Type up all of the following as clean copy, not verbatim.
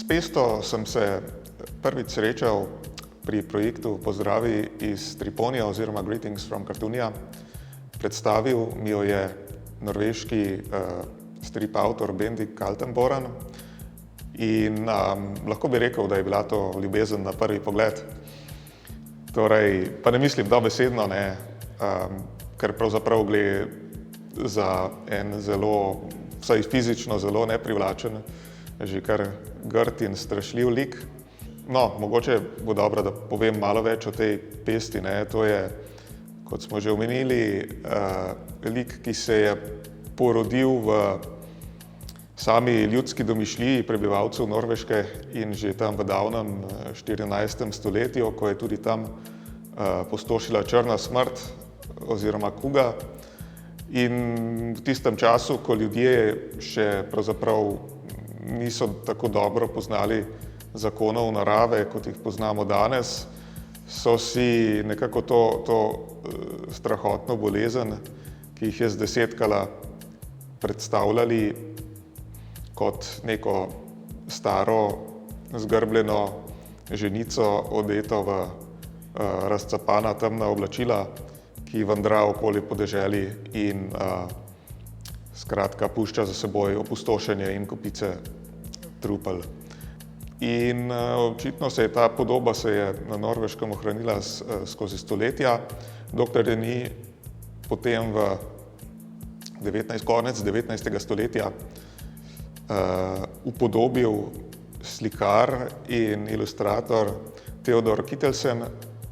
Pesto sem se prvič srečal pri projektu Pozdravi iz Triponija oziroma Greetings from Cartoonia. Predstavil mi jo je norveški strip avtor Bendik Kaltenborn in lahko bi rekel, da je bila to ljubezen na prvi pogled. Torej, pa ne mislim dobesedno, ker pravzaprav gre za en zelo, vsaj fizično zelo neprivlačen, že kar grd in strašljiv lik. No, mogoče bo dobro, da povem malo več o tej pesti. To je, kot smo že omenili, lik, ki se je porodil v sami ljudski domišljiji prebivalcev Norveške in že tam v davnem 14. stoletju, ko je tudi tam pustošila črna smrt oziroma kuga. In v tistem času, ko ljudje še pravzaprav niso tako dobro poznali zakonov narave, kot jih poznamo danes, so si nekako to strahotno bolezen, ki jih je zdesetkala, predstavljali kot neko staro, zgrbljeno ženico, odeto v razcapana temna oblačila, ki vandra okoli podeželji in skratka pušča za seboj opustošenje in kopice trupel. In očitno se je ta podoba na Norveškem ohranila skozi stoletja, dokler je ni potem konec 19. stoletja upodobil slikar in ilustrator Theodor Kittelsen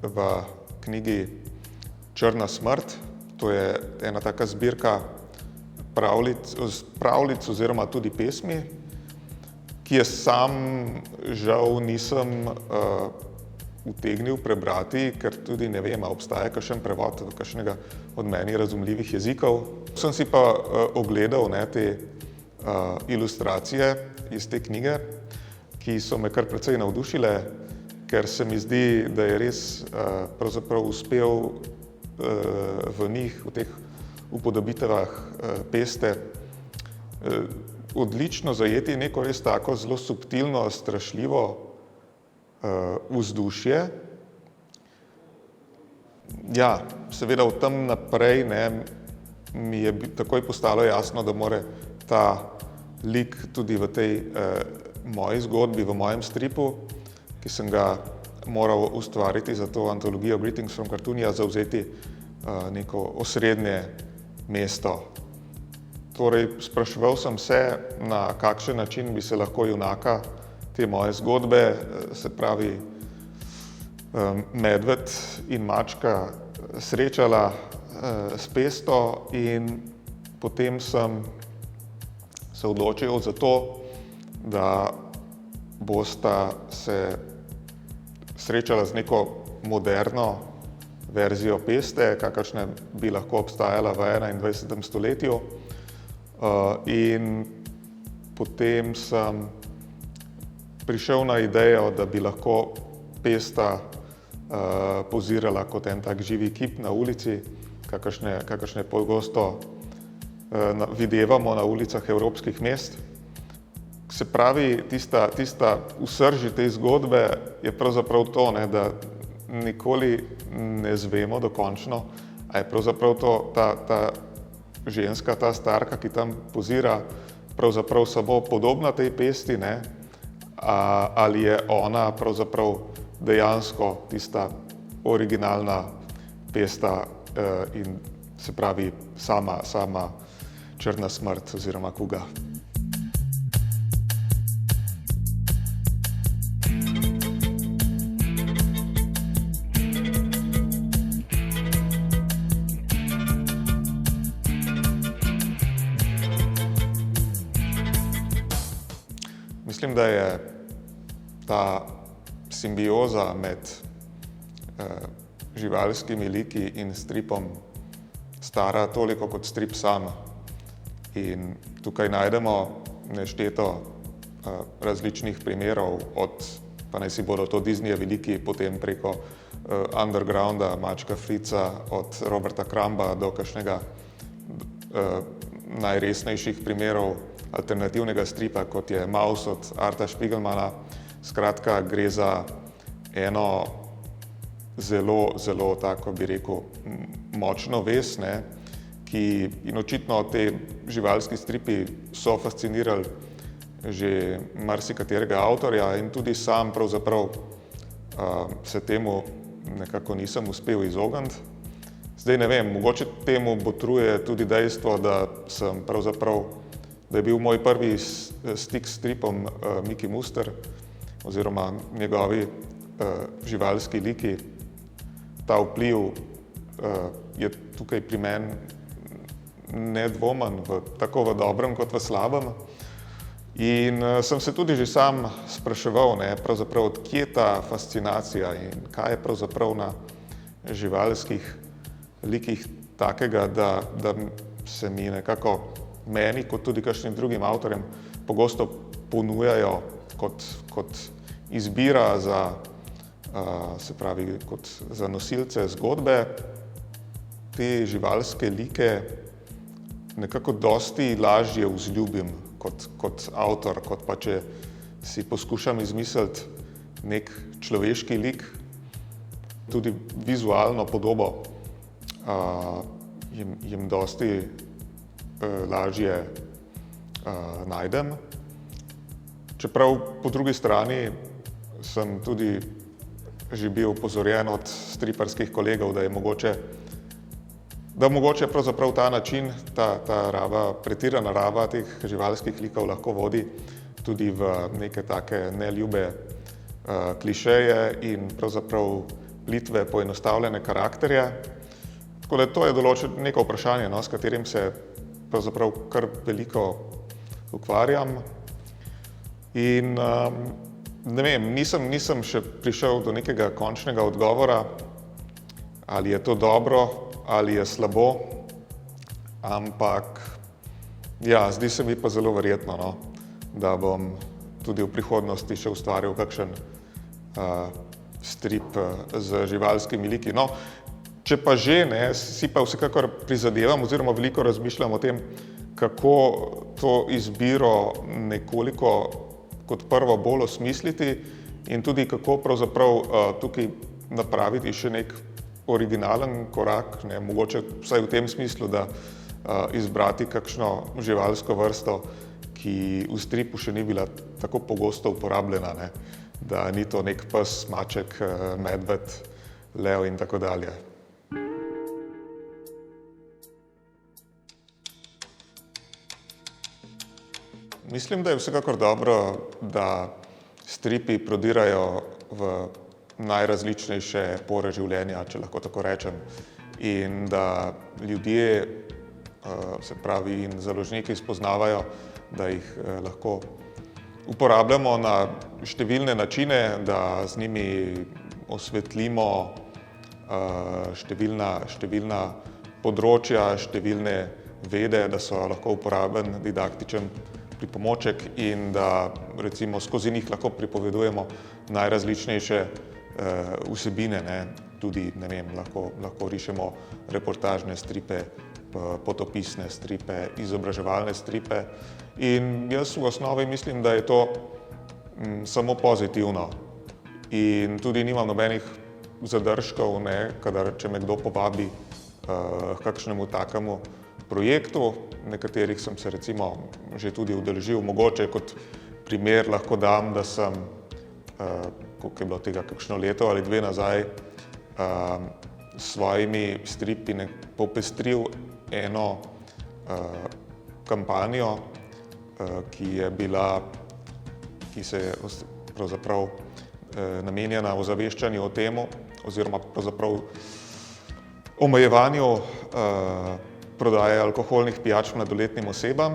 v knjigi Črna smrt. To je ena taka zbirka pravljic oziroma tudi pesmi, ki je sam žal nisem utegnil prebrati, ker tudi ne vem, ali obstaja kakšen prevod kakšnega od meni razumljivih jezikov. Sem si pa ogledal te ilustracije iz te knjige, ki so me kar precej navdušile, ker se mi zdi, da je res pravzaprav uspel v njih, v teh upodobitvah peste, odlično zajeti neko res tako zelo subtilno, strašljivo vzdušje. Ja, seveda od tam naprej mi je takoj postalo jasno, da mora ta lik tudi v tej moji zgodbi, v mojem stripu, ki sem ga moral ustvariti za to antologijo Greetings from Cartoonia, zavzeti neko osrednje mesto. Torej, spraševal sem se, na kakšen način bi se lahko junaka te moje zgodbe, se pravi medved in mačka, srečala s pesto, in potem sem se odločil za to, da bosta se srečala z neko moderno verzijo peste, kakršna bi lahko obstajala v 21. stoletju. In potem sem prišel na idejo, da bi lahko pesta pozirala kot en tak živi kip na ulici, kakršne pogosto videvamo na ulicah evropskih mest. Se pravi, tista v srži te zgodbe je pravzaprav to, da nikoli ne zvemo dokončno, a je pravzaprav ta ženska, ta starka, ki tam pozira, pravzaprav samo podobna tej pesti, ali je ona pravzaprav dejansko tista originalna pesta in se pravi sama črna smrt oziroma kuga. Mislim, da je ta simbioza med živalskimi liki in stripom stara toliko kot strip sam. In tukaj najdemo nešteto različnih primerov, pa naj si bodo to Disneyevi liki, potem preko Undergrounda, Mačka Frica, od Roberta Crumba do kakšnega najresnejših primerov alternativnega stripa, kot je Maus od Arta Spiegelmana. Skratka, gre za eno zelo tako bi rekel, močno vez, ne, in očitno te živalski stripi so fascinirali že marsikaterega avtorja in tudi sam pravzaprav se temu nekako nisem uspel izogniti. Zdaj ne vem, mogoče temu botruje tudi dejstvo, da je bil moj prvi stik s stripom Mickey Muster oziroma njegovi živalski liki. Ta vpliv je tukaj pri meni nedvomen, tako v dobrem kot v slabem. In sem se tudi že sam spraševal, pravzaprav odkje ta fascinacija in kaj je pravzaprav na živalskih likih takega, da se mi nekako meni, kot tudi kakšnim drugim avtorjem, pogosto ponujajo kot izbira kot za nosilce zgodbe. Te živalske like nekako dosti lažje vzljubim kot avtor, kot pa če si poskušam izmisliti nek človeški lik, tudi vizualno podobo jim dosti lažje najdem. Čeprav po drugi strani sem tudi že bil opozorjen od striparskih kolegov, da mogoče pravzaprav ta način, ta pretirana raba teh živalskih likov lahko vodi tudi v neke take neljube klišeje in pravzaprav plitve poenostavljene karakterje. Tako da to je neko vprašanje, s katerim se pravzaprav kar veliko ukvarjam. In ne vem, nisem še prišel do nekega končnega odgovora, ali je to dobro ali je slabo, ampak ja, zdi se mi pa zelo verjetno, da bom tudi v prihodnosti še ustvaril kakšen strip z živalskimi liki. No, če pa že, si pa vsekakor prizadevam oziroma veliko razmišljam o tem, kako to izbiro nekoliko kot prvo bolj osmisliti in tudi kako pravzaprav tukaj napraviti še nek originalen korak, mogoče vsaj v tem smislu, da izbrati kakšno živalsko vrsto, ki v stripu še ni bila tako pogosto uporabljena, da ni to nek pes, maček, medved, lev in tako dalje. Mislim, da je vsekakor dobro, da stripi prodirajo v najrazličnejše pore življenja, če lahko tako rečem, in da ljudje, se pravi in založniki, spoznavajo, da jih lahko uporabljamo na številne načine, da z njimi osvetlimo številna področja, številne vede, da so lahko uporaben didaktičen pripomoček in da recimo skozi njih lahko pripovedujemo najrazličnejše vsebine, tudi, ne vem, lahko rišemo reportažne stripe, potopisne stripe, izobraževalne stripe in jaz v osnovi mislim, da je to samo pozitivno in tudi nimam nobenih zadržkov, če me kdo povabi k kakšnemu takemu projektu, nekaterih sem se recimo že tudi udeležil, mogoče kot primer lahko dam, da sem, koliko je bilo tega, kakšno leto ali dve nazaj, s svojimi stripi popestril eno kampanjo, ki se je pravzaprav namenjena ozaveščanju o temu oziroma pravzaprav omejevanju prodaje alkoholnih pijač mladoletnim osebam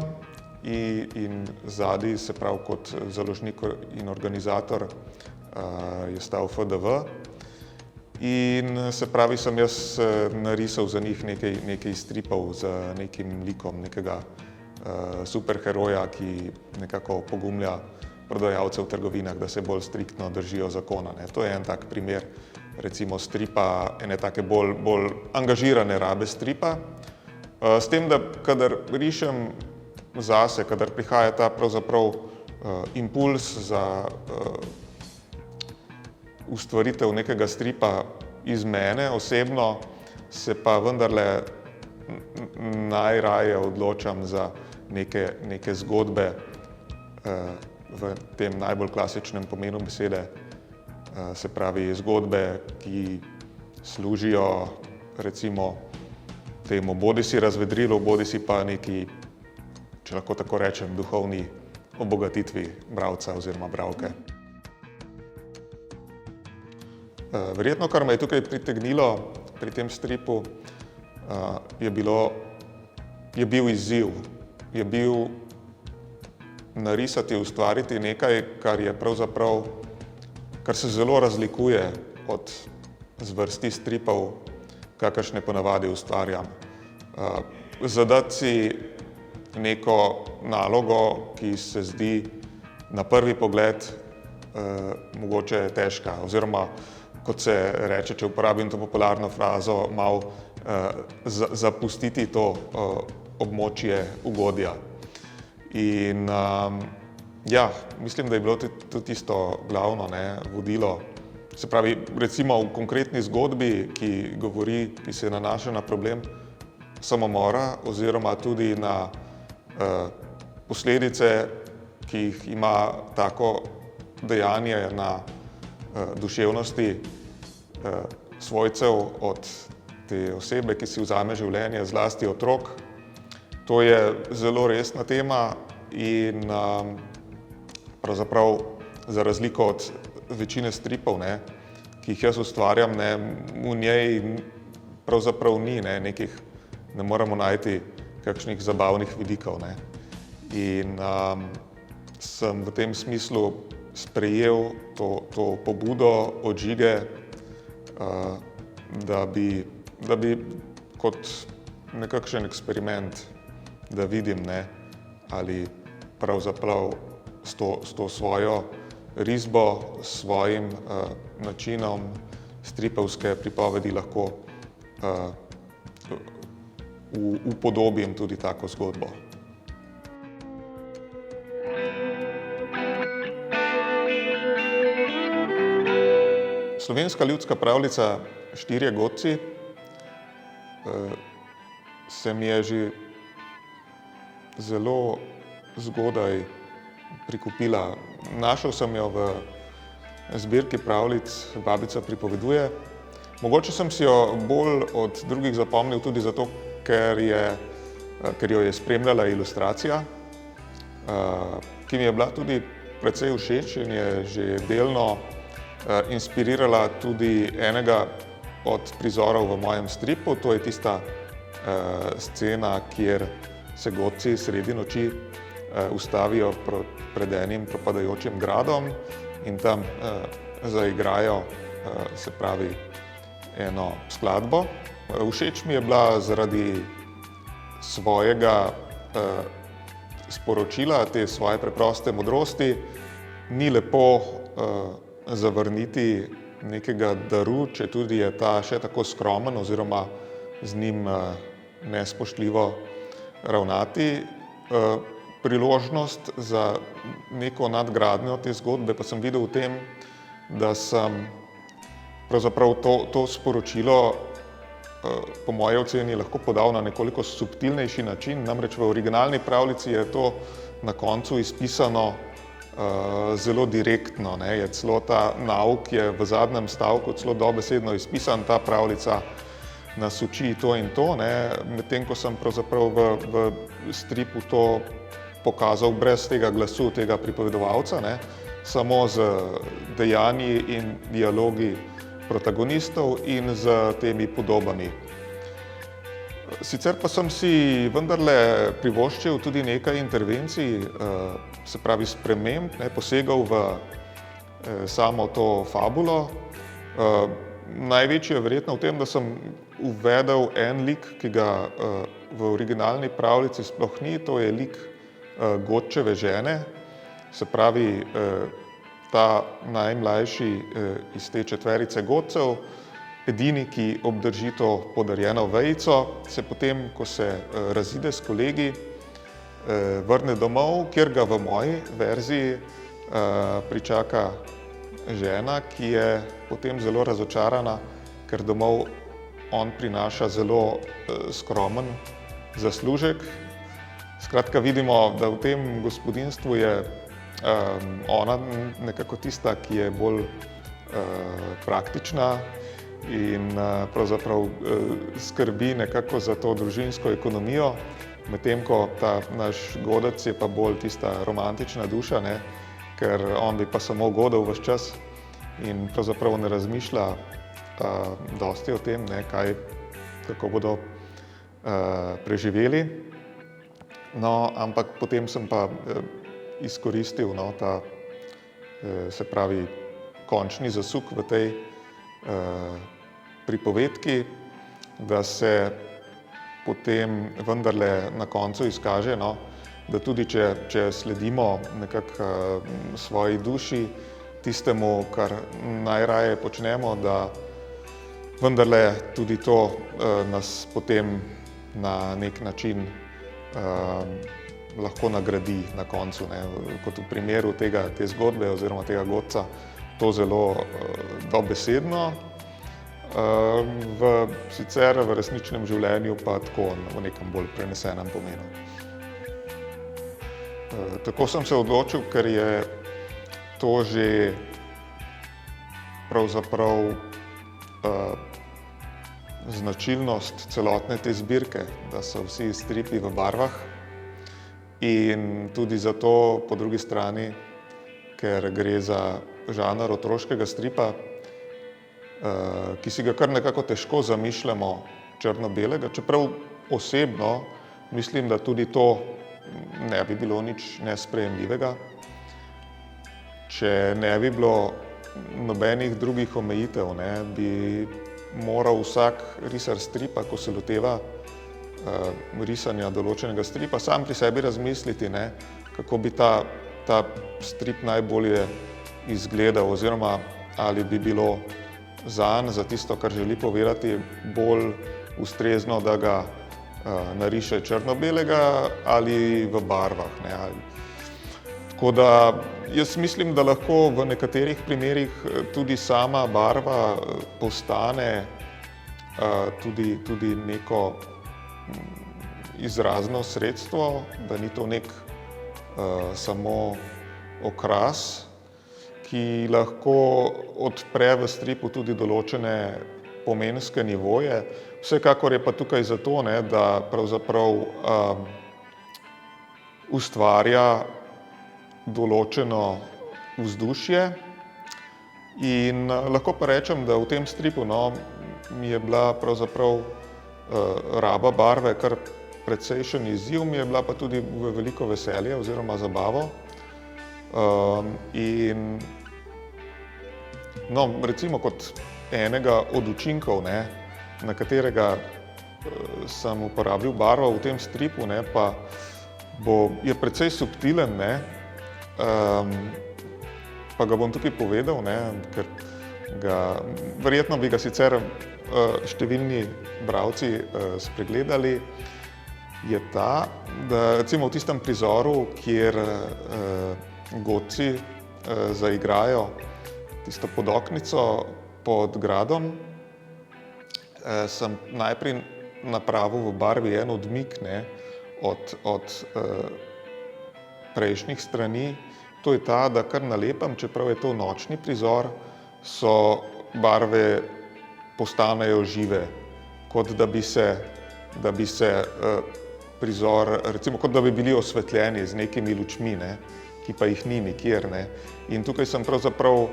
in zadaj, se pravi kot založnik in organizator, je stal FDV in se pravi sem jaz narisal za njih nekaj stripov z nekim likom nekega superheroja, ki nekako pogumlja prodajalce v trgovinah, da se bolj striktno držijo zakona. To je en tak primer recimo stripa, ene take bolj angažirane rabe stripa. S tem, da kadar rišem zase, kadar prihaja ta pravzaprav impuls za ustvaritev nekega stripa iz mene osebno, se pa vendarle najraje odločam za neke zgodbe v tem najbolj klasičnem pomenu besede, se pravi zgodbe, ki služijo recimo temu bodisi razvedrilu, bodisi pa neki, če lahko tako rečem, duhovni obogatitvi bralca oziroma bralke. Verjetno, kar me je tukaj pritegnilo pri tem stripu, je bil izziv, je bil narisati, ustvariti nekaj, kar se zelo razlikuje od zvrsti stripov, kakršne ponavadi ustvarjam. Zadati si neko nalogo, ki se zdi na prvi pogled mogoče težka, oziroma kot se reče, če uporabim to popularno frazo, malo zapustiti to območje ugodja. In ja, mislim, da je bilo tudi tisto glavno vodilo. Se pravi, recimo v konkretni zgodbi, ki se nanaša na problem samomora oziroma tudi na posledice, ki jih ima tako dejanje na duševnosti svojcev od te osebe, ki si vzame življenje, zlasti otrok. To je zelo resna tema in pravzaprav za razliko od večine stripov, ki jih jaz ustvarjam, v njej pravzaprav ni nekih, ne moremo najti kakšnih zabavnih vidikov. In sem v tem smislu sprejel to pobudo od Žige, da bi kot nekakšen eksperiment, da vidim, ali pravzaprav s to svojo risbo, s svojim načinom stripovske pripovedi lahko upodobim tudi tako zgodbo. Slovenska ljudska pravljica Štirje godci se mi je že zelo zgodaj prikupila. Našel sem jo v zbirki pravljic Babica pripoveduje. Mogoče sem si jo bolj od drugih zapomnil tudi zato, ker jo je spremljala ilustracija, ki mi je bila tudi precej všeč in je že delno inspirirala tudi enega od prizorov v mojem stripu. To je tista scena, kjer se godci sredi noči ustavijo pred enim propadajočim gradom in tam zaigrajo, se pravi, eno skladbo. Všeč mi je bila zaradi svojega sporočila, te svoje preproste modrosti. Ni lepo zavrniti nekega daru, četudi je ta še tako skromen oziroma z njim nespoštljivo ravnati. Priložnost za neko nadgradnjo te zgodbe pa sem videl v tem, da sem pravzaprav to sporočilo po moji oceni lahko podal na nekoliko subtilnejši način. Namreč v originalni pravljici je to na koncu izpisano zelo direktno. Je celo ta nauk je v zadnjem stavku celo dobesedno izpisan, ta pravljica nas uči to in to, medtem ko sem pravzaprav v stripu to pokazal brez tega glasu, tega pripovedovalca, samo z dejanji in dialogi protagonistov in z temi podobami. Sicer pa sem si vendarle privoščil tudi nekaj intervencij, se pravi sprememb, posegel v samo to fabulo. Največji je verjetno v tem, da sem uvedel en lik, ki ga v originalni pravljici sploh ni, to je lik godčeve žene, se pravi ta najmlajši iz te četverice godcev edini, ki obdrži to podarjeno vejico, se potem, ko se razide s kolegi, vrne domov, kjer ga v moji verziji pričaka žena, ki je potem zelo razočarana, ker domov on prinaša zelo skromen zaslužek. Skratka, vidimo, da v tem gospodinjstvu je ona nekako tista, ki je bolj praktična in pravzaprav skrbi nekako za to družinsko ekonomijo, medtem ko ta naš godec je pa bolj tista romantična duša, ne, ker on bi pa samo godil ves čas in pravzaprav ne razmišlja dosti o tem, ne, kako bodo preživeli. No, ampak potem sem pa izkoristil ta, se pravi, končni zasuk v tej pripovedki, da se potem vendarle na koncu izkaže, da tudi če sledimo nekako svoji duši, tistemu, kar najraje počnemo, da vendarle tudi to nas potem na nek način lahko nagradi na koncu, ne. Kot v primeru te zgodbe oziroma tega godca, to zelo dobesedno, sicer v resničnem življenju pa tako v nekem bolj prenesenem pomenu. Tako sem se odločil, ker je to že pravzaprav značilnost celotne te zbirke, da so vsi stripi v barvah in tudi zato po drugi strani, ker gre za žanr otroškega stripa, ki si ga kar nekako težko zamišljamo črno-belega, čeprav osebno mislim, da tudi to ne bi bilo nič nesprejemljivega, če ne bi bilo nobenih drugih omejitev, ne, bi moral vsak risar stripa, ko se loteva risanja določenega stripa, sam pri sebi razmisliti, ne, kako bi ta strip najbolje izgledal oziroma ali bi bilo zanj, za tisto, kar želi povedati, bolj ustrezno, da ga nariše črno-belega ali v barvah, ne. Tako da jaz mislim, da lahko v nekaterih primerih tudi sama barva postane tudi neko izrazno sredstvo, da ni to nek samo okras, ki lahko odpre v stripu tudi določene pomenske nivoje. Vsekakor je pa tukaj zato, ne, da pravzaprav ustvarja določeno vzdušje in lahko pa rečem, da v tem stripu mi je bila pravzaprav raba barve kar precejšen izziv, mi je bila pa tudi veliko veselje oziroma zabavo. In recimo kot enega od učinkov, ne, na katerega sem uporabil barvo v tem stripu, ne, pa je precej subtilen, ne, pa ga bom tukaj povedal, ne, ker verjetno bi ga sicer številni bralci spregledali, je ta, da recimo v tistem prizoru, kjer godci zaigrajo tisto podoknico pod gradom, sem najprej napravil v barvi en odmik, ne, od prejšnjih strani. To je ta, da kar na lepem, čeprav je to nočni prizor, so barve postanejo žive, kot da bi se prizor, recimo kot da bi bili osvetljeni z nekimi lučmi, ne, ki pa jih ni nikjer, ne. In tukaj sem pravzaprav,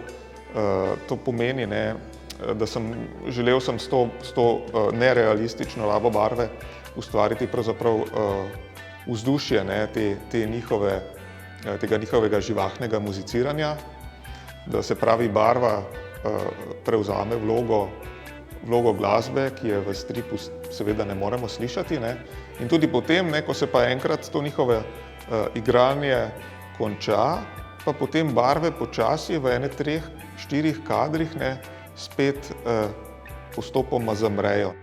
to pomeni, ne, da želel sem s to nerealistično rabo barve ustvariti pravzaprav vzdušje, ne, tega njihovega živahnega muziciranja, da se pravi barva prevzame vlogo glasbe, ki je v stripu seveda ne moremo slišati, ne. In tudi potem, ne, ko se pa enkrat to njihove igranje konča, pa potem barve počasi v 3-4 kadrih, ne, spet postopoma zamrejo.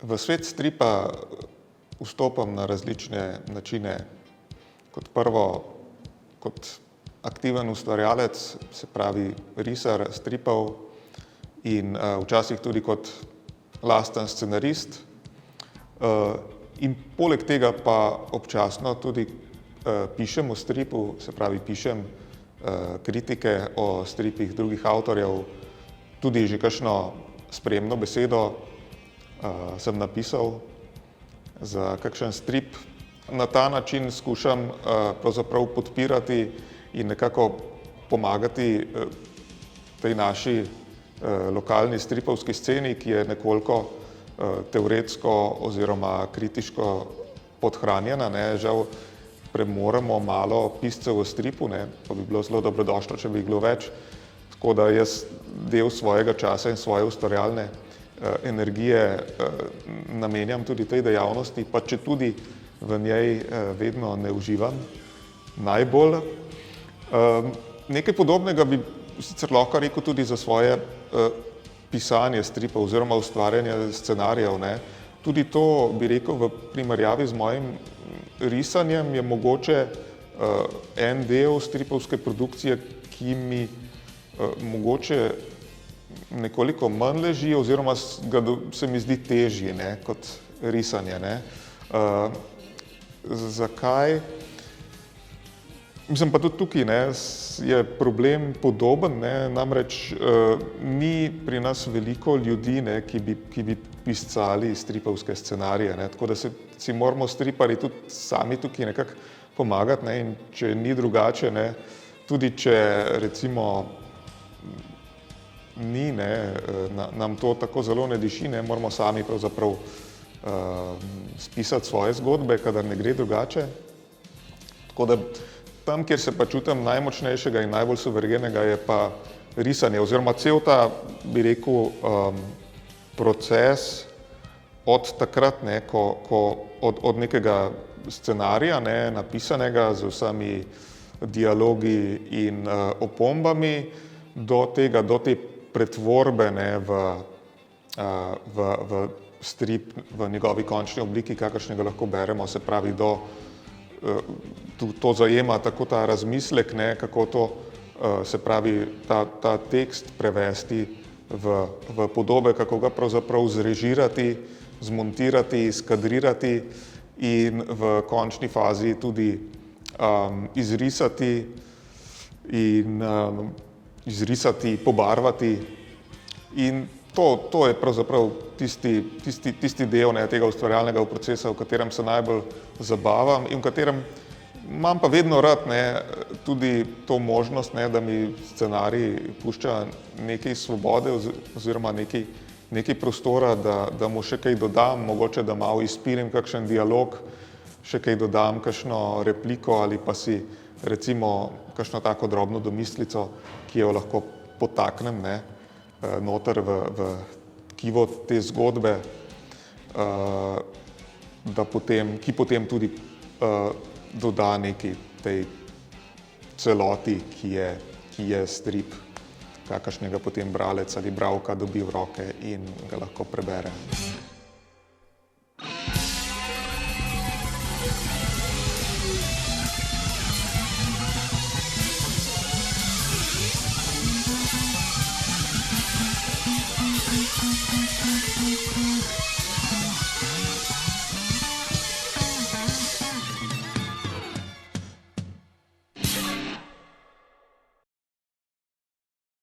V svet stripa vstopam na različne načine. Kot prvo, kot aktiven ustvarjalec, se pravi risar stripov in včasih tudi kot lasten scenarist. In poleg tega pa občasno tudi pišem o stripu, se pravi pišem kritike o stripih drugih avtorjev, tudi že kakšno spremno besedo sem napisal za kakšen strip. Na ta način skušam pravzaprav podpirati in nekako pomagati tej naši lokalni stripovski sceni, ki je nekoliko teoretsko oziroma kritiško podhranjena, ne. Žal premoremo malo piscev v stripu, ne, pa bi bilo zelo dobrodošlo, če bi jih bilo več. Tako da jaz del svojega časa in svoje ustvarjalne energije namenjam tudi tej dejavnosti, pa četudi v njej vedno ne uživam najbolj. Nekaj podobnega bi sicer lahko rekel tudi za svoje pisanje stripov oziroma ustvarjanje scenarijev, ne. Tudi to bi rekel v primerjavi z mojim risanjem je mogoče en del stripovske produkcije, ki mi mogoče nekoliko manj leži oziroma se mi zdi težji, ne, kot risanje, ne. Zakaj? Mislim pa tudi tukaj, ne, je problem podoben, ne, namreč ni pri nas veliko ljudi, ne, ki bi pisali stripovske scenarije, ne, tako da si moramo striparji tudi sami tukaj nekako pomagati, ne, in če ni drugače, ne, tudi če recimo ni, ne, nam to tako zelo ne diši, ne, moramo sami pravzaprav spisati svoje zgodbe, kadar ne gre drugače. Tako da tam, kjer se pa čutim najmočnejšega in najbolj suverenega, je pa risanje oziroma cel ta, bi rekel, proces od takrat, ne, od nekega scenarija, ne, napisanega z vsemi dialogi in opombami do te pretvorbe, ne, v strip v njegovi končni obliki, kakršnega lahko beremo, se pravi to zajema tako ta razmislek, ne, kako to, se pravi ta tekst prevesti v podobe, kako ga pravzaprav zrežirati, zmontirati, skadrirati in v končni fazi tudi izrisati, pobarvati. In to je pravzaprav tisti del, ne, tega ustvarjalnega procesa, v katerem se najbolj zabavam in v katerem imam pa vedno rad, ne, tudi to možnost, ne, da mi scenarij pušča nekaj svobode oziroma nekaj prostora, da mu še kaj dodam, mogoče da malo izpilim kakšen dialog, še kaj dodam, kakšno repliko ali pa si recimo kakšno tako drobno domislico, ki jo lahko potaknem, ne, noter v tkivo te zgodbe, ki potem tudi doda neki tej celoti, ki je strip, kakršnega potem bralec ali bralka dobi v roke in ga lahko prebere.